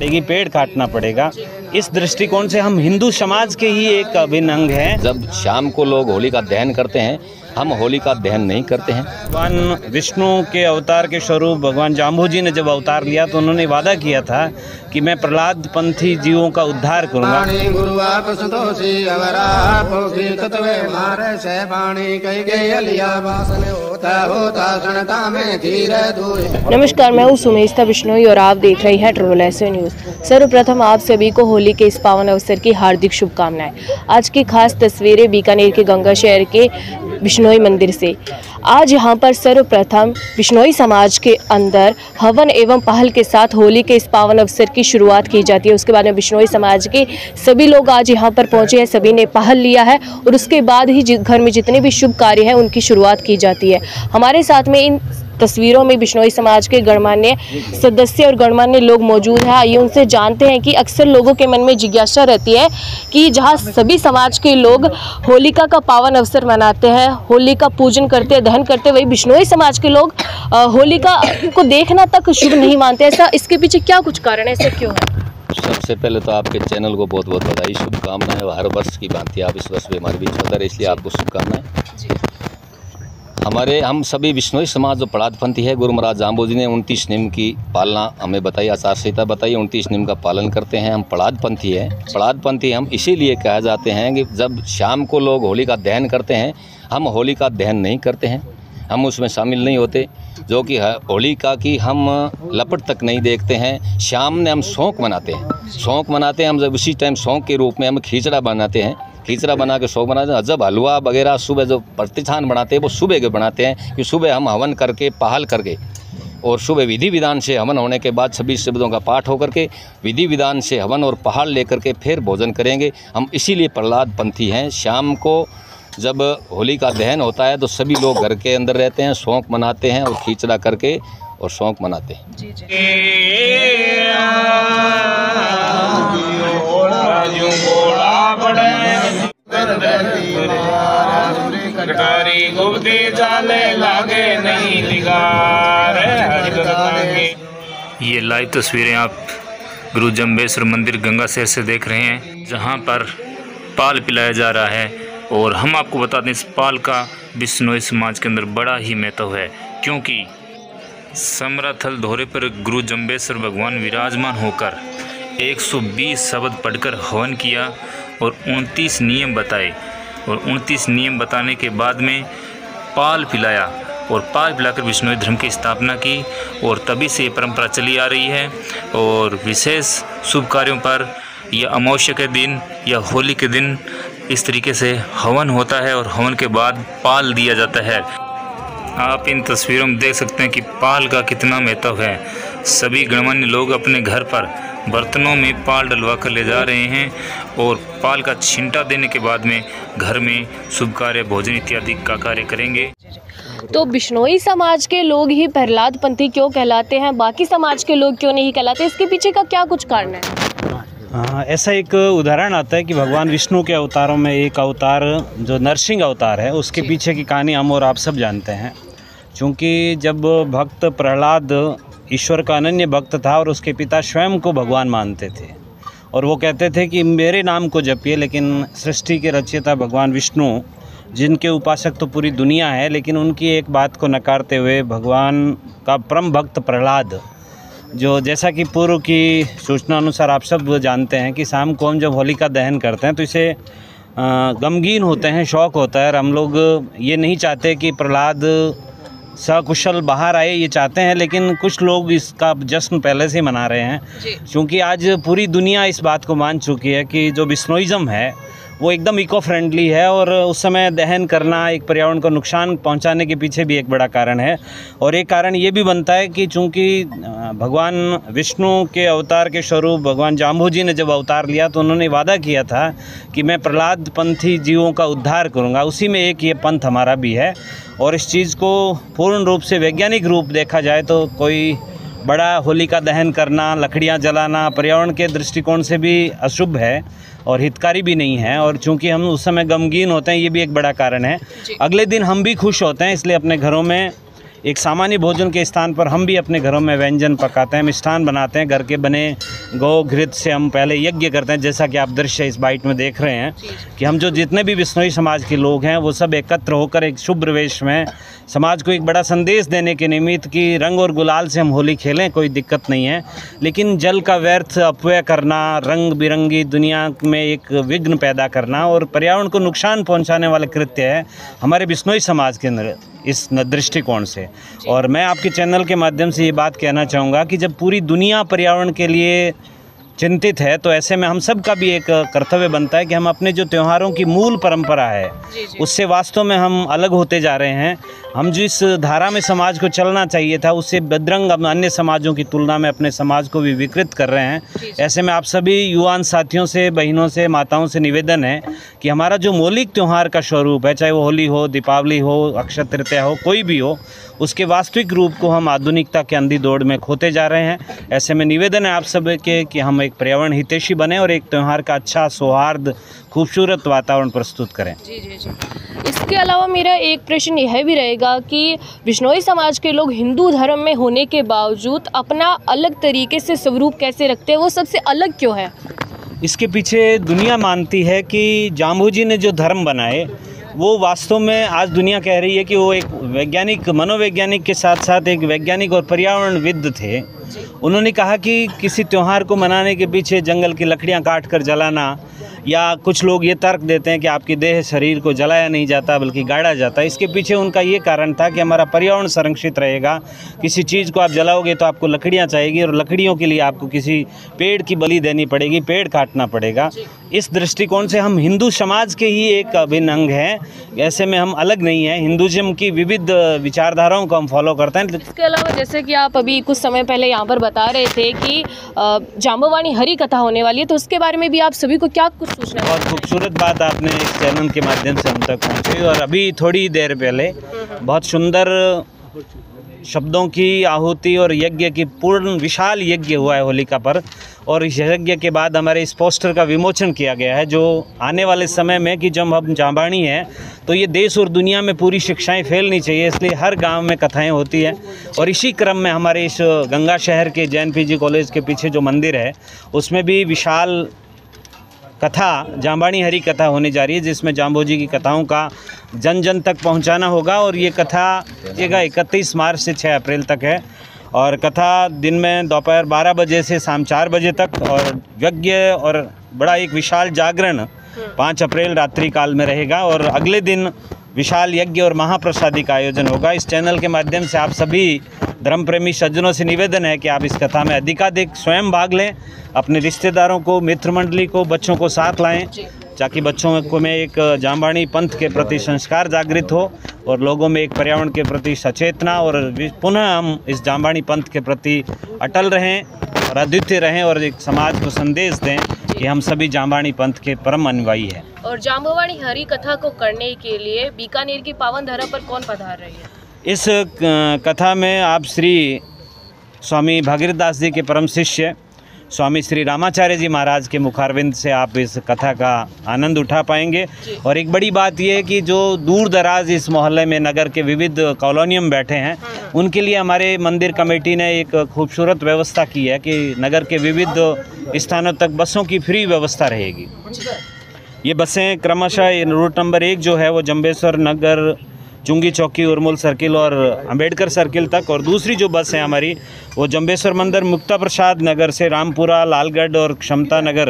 पड़ेगी, पेड़ काटना पड़ेगा। इस दृष्टिकोण से हम हिंदू समाज के ही एक अभिन्न अंग हैं। जब शाम को लोग होली का दहन करते हैं, हम होली का दहन नहीं करते हैं। भगवान विष्णु के अवतार के स्वरूप भगवान जाम्बू जी ने जब अवतार लिया तो उन्होंने वादा किया था कि मैं प्रहलाद पंथी जीवों का उद्धार करूंगा। नमस्कार, मैं हूँ सुमेशता बिश्नोई और आप देख रही हैं ट्रिपल एस न्यूज़। सर्वप्रथम आप सभी को होली के इस पावन अवसर की हार्दिक शुभकामनाएं। आज की खास तस्वीरें बीकानेर के गंगा शहर के बिश्नोई मंदिर से। आज यहाँ पर सर्वप्रथम बिश्नोई समाज के अंदर हवन एवं पहल के साथ होली के इस पावन अवसर की शुरुआत की जाती है। उसके बाद में बिश्नोई समाज के सभी लोग आज यहाँ पर पहुँचे हैं, सभी ने पहल लिया है और उसके बाद ही घर में जितने भी शुभ कार्य हैं उनकी शुरुआत की जाती है। हमारे साथ में इन तस्वीरों में बिश्नोई समाज के गणमान्य सदस्य और गणमान्य लोग मौजूद हैं। आइए उनसे जानते हैं कि अक्सर लोगों के मन में जिज्ञासा रहती है कि जहां सभी समाज के लोग होलिका का पावन अवसर मनाते हैं, होली का पूजन करते हैं, दहन करते हैं, वही बिश्नोई समाज के लोग होलिका को देखना तक शुभ नहीं मानते। ऐसा इसके पीछे क्या कुछ कारण है, ऐसा क्यों है? सबसे पहले तो आपके चैनल को बहुत बहुत बधाई, शुभकामनाएं। हर वर्ष की भांति आप इस वर्ष भी हमारे बीच होता रहे, इसलिए आपको शुभकामनाएं। हम सभी बिश्नोई समाज जो प्रहलाद पंथी है, गुरु महाराज जाम्बू जी ने 29 नियम की पालना हमें बताई, आचार संहिता बताई, 29 नियम का पालन करते हैं। हम प्रहलाद पंथी है। प्रहलाद पंथी हम इसीलिए कहा जाते हैं कि जब शाम को लोग होली का दहन करते हैं, हम होली का दहन नहीं करते हैं, हम उसमें शामिल नहीं होते। जो कि होलिका की हम लपट तक नहीं देखते हैं। शाम में हम शौक मनाते हैं, हम जब उसी टाइम शौक के रूप में हम खिचड़ा बनाते हैं, खिचड़ा बना के शौक बनाते हैं। जब हलवा वगैरह सुबह जो प्रतिष्ठान बनाते हैं वो सुबह के बनाते हैं कि सुबह हम हवन करके पहल करके और सुबह विधि विधान से हवन होने के बाद 26 शब्दों का पाठ होकर के विधि विधान से हवन और पहल लेकर के फिर भोजन करेंगे। हम इसीलिए प्रहलाद पंथी हैं। शाम को जब होली का दहन होता है तो सभी लोग घर के अंदर रहते हैं, शौक मनाते हैं और खिचड़ा करके और शौक मनाते हैं। जी जी। ये लाइव तस्वीरें आप गुरु जम्बेश्वर मंदिर गंगा शहर से देख रहे हैं, जहां पर पाल पिलाया जा रहा है। और हम आपको बता दें, इस पाल का बिश्नोई समाज के अंदर बड़ा ही महत्व है, क्योंकि समराथल धोरे पर गुरु जम्बेश्वर भगवान विराजमान होकर 120 शब्द पढ़कर हवन किया और 29 नियम बताए और 29 नियम बताने के बाद में पाल पिलाया और पाल पिलाकर बिश्नोई धर्म की स्थापना की। और तभी से ये परंपरा चली आ रही है। और विशेष शुभ कार्यों पर या अमावस्या के दिन या होली के दिन इस तरीके से हवन होता है और हवन के बाद पाल दिया जाता है। आप इन तस्वीरों में देख सकते हैं कि पाल का कितना महत्व है। सभी गणमान्य लोग अपने घर पर बर्तनों में पाल डलवा कर ले जा रहे हैं और पाल का छिंटा देने के बाद में घर में शुभ कार्य, भोजन इत्यादि का कार्य करेंगे। तो बिश्नोई समाज के लोग ही प्रहलाद पंथी क्यों कहलाते हैं, बाकी समाज के लोग क्यों नहीं कहलाते? इसके पीछे का क्या कुछ कारण है? ऐसा एक उदाहरण आता है कि भगवान विष्णु के अवतारों में एक अवतार जो नरसिंह अवतार है, उसके पीछे की कहानी हम और आप सब जानते हैं। क्योंकि जब भक्त प्रहलाद ईश्वर का अनन्य भक्त था और उसके पिता स्वयं को भगवान मानते थे और वो कहते थे कि मेरे नाम को जपिए, लेकिन सृष्टि के रचयिता भगवान विष्णु, जिनके उपासक तो पूरी दुनिया है, लेकिन उनकी एक बात को नकारते हुए भगवान का परम भक्त प्रहलाद, जो जैसा कि पूर्व की सूचना अनुसार आप सब जानते हैं कि शाम को हम जब होलिका दहन करते हैं तो इसे गमगीन होते हैं, शौक़ होता है। और हम लोग ये नहीं चाहते कि प्रहलाद सकुशल बाहर आए, ये चाहते हैं, लेकिन कुछ लोग इसका जश्न पहले से मना रहे हैं। क्योंकि आज पूरी दुनिया इस बात को मान चुकी है कि जो बिश्नोइज़्म है वो एकदम इको फ्रेंडली है और उस समय दहन करना एक पर्यावरण को नुकसान पहुंचाने के पीछे भी एक बड़ा कारण है। और एक कारण ये भी बनता है कि चूँकि भगवान विष्णु के अवतार के स्वरूप भगवान जाम्बू जी ने जब अवतार लिया तो उन्होंने वादा किया था कि मैं प्रहलाद पंथी जीवों का उद्धार करूँगा। उसी में एक ये पंथ हमारा भी है। और इस चीज़ को पूर्ण रूप से वैज्ञानिक रूप देखा जाए तो कोई बड़ा होलिका दहन करना, लकड़ियाँ जलाना पर्यावरण के दृष्टिकोण से भी अशुभ है और हितकारी भी नहीं है। और चूंकि हम उस समय गमगीन होते हैं, ये भी एक बड़ा कारण है। अगले दिन हम भी खुश होते हैं, इसलिए अपने घरों में एक सामान्य भोजन के स्थान पर हम भी अपने घरों में व्यंजन पकाते हैं, मिष्ठान बनाते हैं। घर के बने गौ घृत से हम पहले यज्ञ करते हैं, जैसा कि आप दृश्य इस बाइट में देख रहे हैं कि हम जो जितने भी बिश्नोई समाज के लोग हैं वो सब एकत्र होकर एक शुभ्र वेश में समाज को एक बड़ा संदेश देने के निमित्त कि रंग और गुलाल से हम होली खेलें, कोई दिक्कत नहीं है, लेकिन जल का व्यर्थ अपव्यय करना, रंग बिरंगी दुनिया में एक विघ्न पैदा करना और पर्यावरण को नुकसान पहुंचाने वाले कृत्य है हमारे बिश्नोई समाज के अंदर इस दृष्टिकोण से। और मैं आपके चैनल के माध्यम से ये बात कहना चाहूँगा कि जब पूरी दुनिया पर्यावरण के लिए चिंतित है तो ऐसे में हम सब का भी एक कर्तव्य बनता है कि हम अपने जो त्योहारों की मूल परंपरा है उससे वास्तव में हम अलग होते जा रहे हैं। हम जिस धारा में समाज को चलना चाहिए था उससे बदरंग अन्य समाजों की तुलना में अपने समाज को भी विकृत कर रहे हैं। ऐसे में आप सभी युवान साथियों से, बहनों से, माताओं से निवेदन है कि हमारा जो मौलिक त्यौहार का स्वरूप है, चाहे वो होली हो, दीपावली हो, अक्षय तृतीया हो, कोई भी हो, उसके वास्तविक रूप को हम आधुनिकता के अंधी दौड़ में खोते जा रहे हैं। ऐसे में निवेदन है आप सब के कि हम एक पर्यावरण हितैषी बने और एक त्यौहार का अच्छा, सौहार्द, खूबसूरत वातावरण प्रस्तुत करें। जी। इसके अलावा मेरा एक प्रश्न यह भी रहेगा कि बिश्नोई समाज के लोग हिंदू धर्म में होने के बावजूद अपना अलग तरीके से स्वरूप कैसे रखते हैं, वो सबसे अलग क्यों है? इसके पीछे दुनिया मानती है कि जाम्बू जी ने जो धर्म बनाए वो वास्तव में आज दुनिया कह रही है कि वो एक वैज्ञानिक, मनोवैज्ञानिक के साथ साथ एक वैज्ञानिक और पर्यावरणविद थे। उन्होंने कहा कि किसी त्यौहार को मनाने के पीछे जंगल की लकड़ियां काट कर जलाना, या कुछ लोग ये तर्क देते हैं कि आपकी देह शरीर को जलाया नहीं जाता बल्कि गाड़ा जाता है। इसके पीछे उनका ये कारण था कि हमारा पर्यावरण संरक्षित रहेगा। किसी चीज़ को आप जलाओगे तो आपको लकड़ियाँ चाहिएगी और लकड़ियों के लिए आपको किसी पेड़ की बलि देनी पड़ेगी, पेड़ काटना पड़ेगा। इस दृष्टिकोण से हम हिंदू समाज के ही एक अभिन्न अंग हैं। ऐसे में हम अलग नहीं हैं, हिंदुज़्म की विविध विचारधाराओं को हम फॉलो करते हैं। इसके अलावा जैसे कि आप अभी कुछ समय पहले यहाँ पर बता रहे थे कि जाम्बवानी हरी कथा होने वाली है, तो उसके बारे में भी आप सभी को क्या कुछ सोचना है? बहुत खूबसूरत बात आपने इस चैनल के माध्यम से हम तक पहुँची। और अभी थोड़ी देर पहले बहुत सुंदर शब्दों की आहुति और यज्ञ की पूर्ण विशाल यज्ञ हुआ है होलिका पर, और इस यज्ञ के बाद हमारे इस पोस्टर का विमोचन किया गया है जो आने वाले समय में कि जब हम जाम्बानी हैं तो ये देश और दुनिया में पूरी शिक्षाएं फैलनी चाहिए, इसलिए हर गांव में कथाएं होती है। और इसी क्रम में हमारे इस गंगा शहर के जैन पीजी कॉलेज के पीछे जो मंदिर है उसमें भी विशाल कथा, जाम्बानी हरी कथा होने जा रही है, जिसमें जाम्बू जी की कथाओं का जन जन तक पहुंचाना होगा। और ये कथा 31 मार्च से 6 अप्रैल तक है, और कथा दिन में दोपहर 12 बजे से शाम 4 बजे तक, और यज्ञ और बड़ा एक विशाल जागरण 5 अप्रैल रात्रि काल में रहेगा, और अगले दिन विशाल यज्ञ और महाप्रसादी का आयोजन होगा। इस चैनल के माध्यम से आप सभी धर्म प्रेमी सज्जनों से निवेदन है कि आप इस कथा में अधिकाधिक स्वयं भाग लें, अपने रिश्तेदारों को, मित्र मंडली को, बच्चों को साथ लाएं, ताकि बच्चों को में एक जाम्बानी पंथ के प्रति संस्कार जागृत हो और लोगों में एक पर्यावरण के प्रति सचेतना, और पुनः हम इस जाम्बानी पंथ के प्रति अटल रहें और अद्वितीय रहें और एक समाज को संदेश दें कि हम सभी जाम्बानी पंथ के परम अनुयायी हैं। और जाम्बवानी हरी कथा को करने के लिए बीकानेर की पावन धरा पर कौन पधार रही है? इस कथा में आप श्री स्वामी भागीरथ दास जी के परम शिष्य स्वामी श्री रामाचार्य जी महाराज के मुखारविंद से आप इस कथा का आनंद उठा पाएंगे। और एक बड़ी बात यह है कि जो दूर दराज इस मोहल्ले में नगर के विविध कॉलोनियों में बैठे हैं उनके लिए हमारे मंदिर कमेटी ने एक खूबसूरत व्यवस्था की है कि नगर के विविध स्थानों तक बसों की फ्री व्यवस्था रहेगी। ये बसें क्रमशः रूट नंबर 1 जो है वो जंबेश्वर नगर, चुंगी चौकी, उर्मुल सर्किल और अंबेडकर सर्किल तक, और दूसरी जो बस है हमारी वो जंबेश्वर मंदिर, मुक्ता प्रसाद नगर से रामपुरा, लालगढ़ और क्षमता नगर,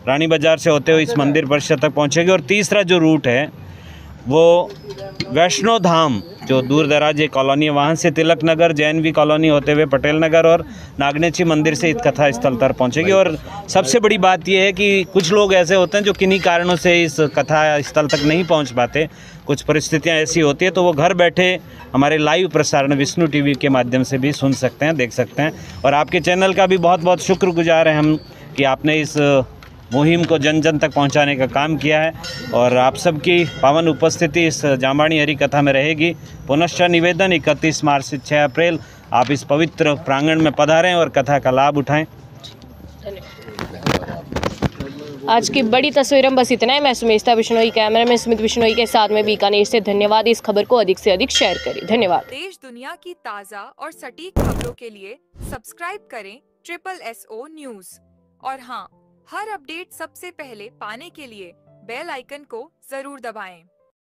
रानी बाज़ार से होते हुए इस मंदिर परिसर तक पहुंचेगी। और तीसरा जो रूट है वो वैष्णो धाम जो दूर दराज एक कॉलोनी है वहाँ से तिलक नगर, जैनवी कॉलोनी होते हुए पटेल नगर और नागनेची मंदिर से इस कथा स्थल तक पहुँचेगी। और सबसे बड़ी बात यह है कि कुछ लोग ऐसे होते हैं जो किन्हीं कारणों से इस कथा स्थल तक नहीं पहुँच पाते, कुछ परिस्थितियाँ ऐसी होती है, तो वो घर बैठे हमारे लाइव प्रसारण विष्णु टीवी के माध्यम से भी सुन सकते हैं, देख सकते हैं। और आपके चैनल का भी बहुत बहुत शुक्रगुजार है हम कि आपने इस मुहिम को जन जन तक पहुंचाने का काम किया है, और आप सबकी पावन उपस्थिति इस जाम्बानी हरी कथा में रहेगी। पुनश्च निवेदन 31 मार्च से 6 अप्रैल आप इस पवित्र प्रांगण में पधारें और कथा का लाभ उठाएं। धन्यवाद। आज की बड़ी तस्वीरों में बस इतना है। मैं सुमेशता बिश्नोई, कैमरा में सुमित बिश्नोई के साथ में बीकानेर से। धन्यवाद। इस खबर को अधिक से अधिक शेयर करें। धन्यवाद। देश दुनिया की ताज़ा और सटीक खबरों के लिए सब्सक्राइब करें SSSO न्यूज़। और हाँ, हर अपडेट सबसे पहले पाने के लिए बेल आइकन को जरूर दबाएं।